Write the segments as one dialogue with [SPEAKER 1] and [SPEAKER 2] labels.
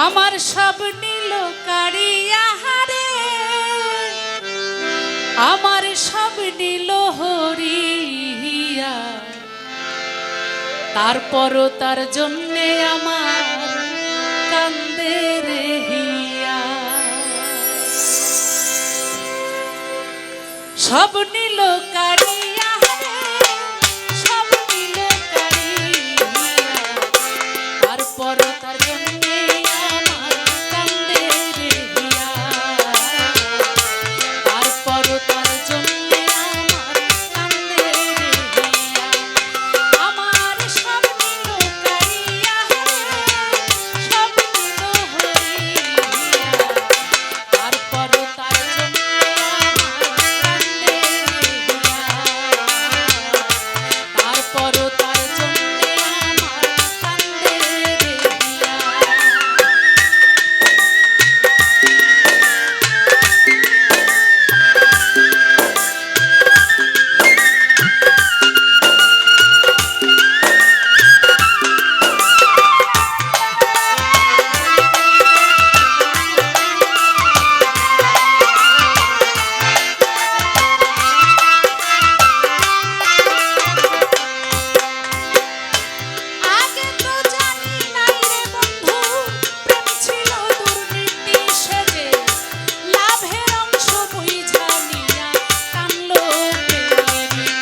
[SPEAKER 1] আমার সব নীল কারিয়া হারে, আমার সব নীল হরিয়া, তারপরও তার জন্যে আমার কান্দে রে হিয়া। সব নীল কারিয়া হারে, সব নীল কারিয়া, তারপরও তার জন্যে আমার কান্দে রে হিয়া, তারপরও তার জন্যে আমার কান্দে রে হিয়া। আমার সব নীল কারিয়া হারে, সব নীল হরিয়া, তারপরও তার জন্যে আমার কান্দে রে হিয়া, তারপরও তার জন্যে আমার কান্দে রে হিয়া। আগে তো জানি নাই রে বন্ধু, প্রেম ছিল দুর্নীতি সেজে, লাভের অংশ বুঝা নিয়া কানলো প্রেমের রীতি।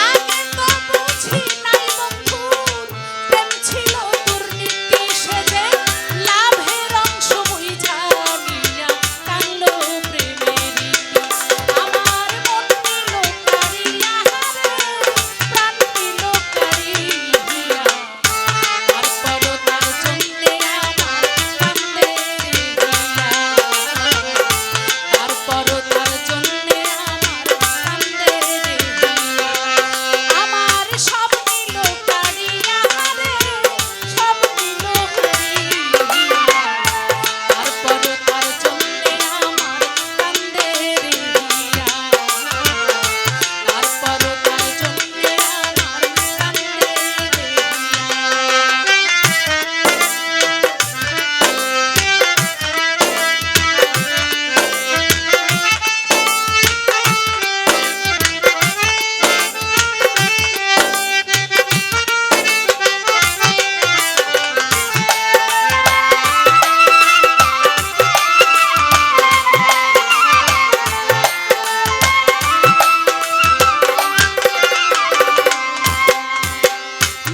[SPEAKER 1] আগে তো বুঝি নাই বন্ধু, প্রেম ছিল দুর্নীতি সেজে, লাভের অংশ বুঝা নিয়া কানলো প্রেমের রীতি। আমার মন নিল কারিয়া হারে, প্রাণ নিল কারিয়া, তারপরও তার জন্যে আমার কান্দে রে হিয়া, তারপরও তার জন্যে আমার কান্দে রে হিয়া। আমার সব নীল কারিয়া হারে, সব নীল হরিয়া, তারপরও তার জন্যে আমার কান্দে রে হিয়া, তারপরও তার জন্যে আমার কান্দে রে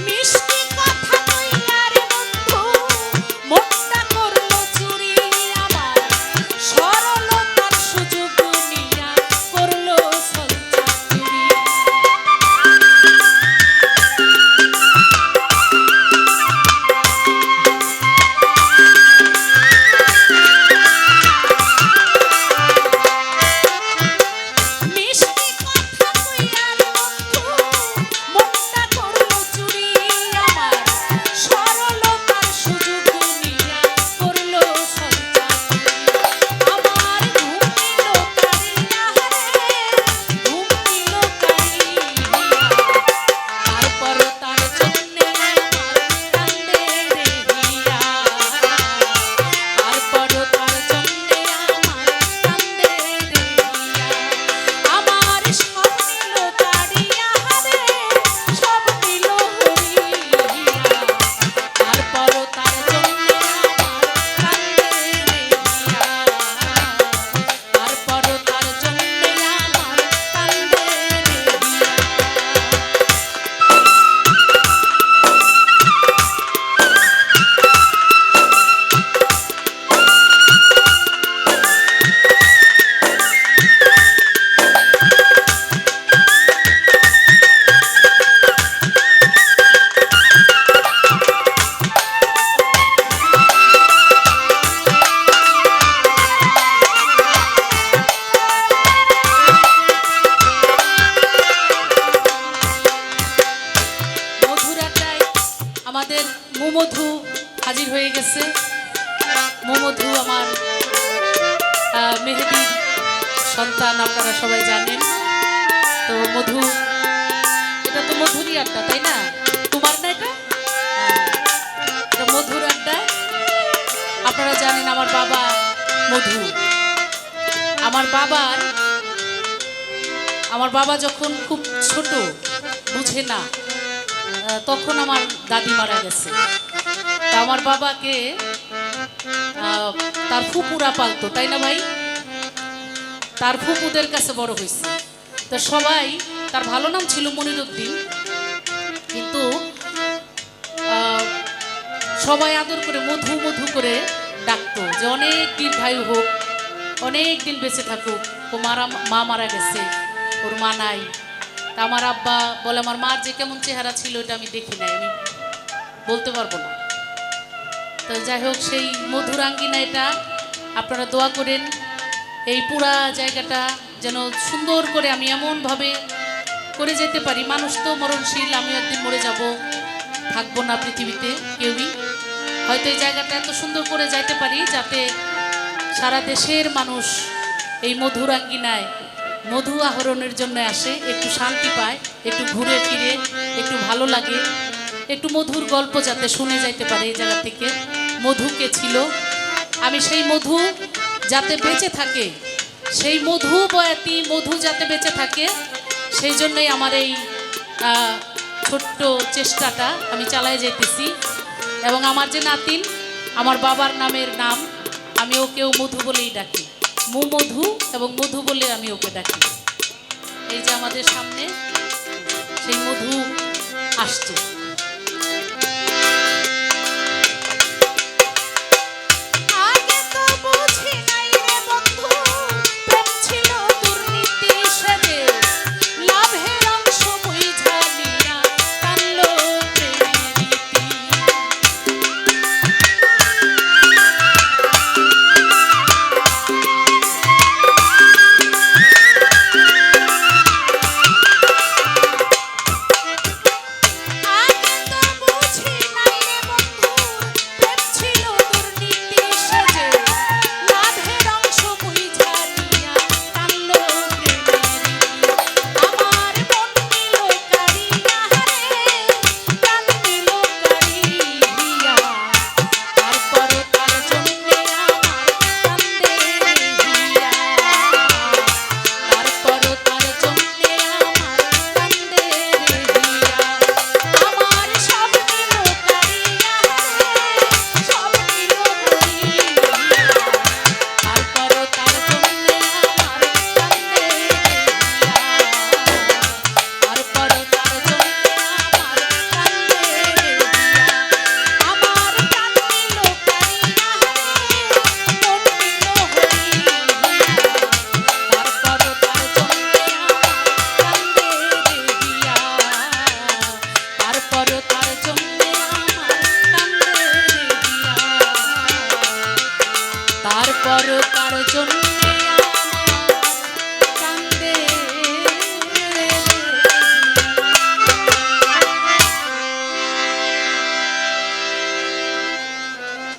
[SPEAKER 1] মিষ্টি কথা কইয়া রে বন্ধু, মনটা করলো চুরি আমার, সরলতার সুযোগ নিয়া করলো ছলচাতুরি। মিষ্টি কথা কইয়া রে বন্ধু, মনটা করলো চুরি আমার, সরলতার সুযোগ নিয়া করলো ছলচাতুরি। আমার ঘুম নিল কারিয়া হারে, ঘুম নিল কারিয়া, তারপরও তার জন্যে আমার কান্দে রে হিয়া, তারপরও তার জন্যে আমার কান্দে রে হিয়া। আমার সব নীল কারিয়া হারে, সব নীল হরিয়া, তারপরও তার জন্যে আমার কান্দে রে হিয়া, তারপরও তার জন্যে আমার কান্দে রে হিয়া। আমাদের মধু হাজির হয়ে গেছে। মধু আমার মেহেদির সন্তান, আপনারা সবাই জানেন। তো মধু, এটা তো মধুরই আড্ডা, তাই না? তোমার না এটা? এটা মধুর আড্ডা। আপনারা জানেন আমার বাবা মধু। আমার বাবা যখন খুব ছোট, বুঝে না, তখন আমার দাদি মারা গেছে। তা আমার বাবাকে তার ফুপুরা পালতো, তাই না ভাই? তার ফুপুদের কাছে বড় হয়েছে। তো সবাই, তার ভালো নাম ছিল মনিরুদ্দিন, কিন্তু সবাই আদর করে মধু মধু করে ডাকতো, যে অনেক দীর্ঘায়ু হোক, অনেক দিন বেঁচে থাকুক। ও মা মারা গেছে, ওর মা নাই। তা আমার আব্বা বলে, আমার মার যে কেমন চেহারা ছিল এটা আমি দেখি নাই, আমি বলতে পারবো না। তো যাই হোক, সেই মধুরাঙ্গিনা, এটা আপনারা দোয়া করেন এই পুরা জায়গাটা যেন সুন্দর করে আমি এমনভাবে করে যেতে পারি। মানুষ তো মরণশীল, আমি একদিন মরে যাব, থাকবো না পৃথিবীতে কেউই। হয়তো এই জায়গাটা এত সুন্দর করে যাইতে পারি যাতে সারা দেশের মানুষ এই মধুরাঙ্গিনায় মধু আহরণের জন্য আসে, একটু শান্তি পায়, একটু ঘুরে ফিরে একটু ভালো লাগে, একটু মধুর গল্প যাতে শুনে যাইতে পারে এই জায়গা থেকে। মধু কে ছিল, আমি সেই মধু যাতে বেঁচে থাকে, সেই মধু বয়াতি মধু যাতে বেঁচে থাকে, সেই জন্যই আমার এই ছোট্ট চেষ্টাটা আমি চালায় যেতেছি। এবং আমার যে নাতিন, আমার বাবার নামের নাম, আমি ওকেও মধু বলেই ডাকি, মধু এবং মধু বলে আমি ওকে ডাকি। এই যে আমাদের সামনে সেই মধু আসছে।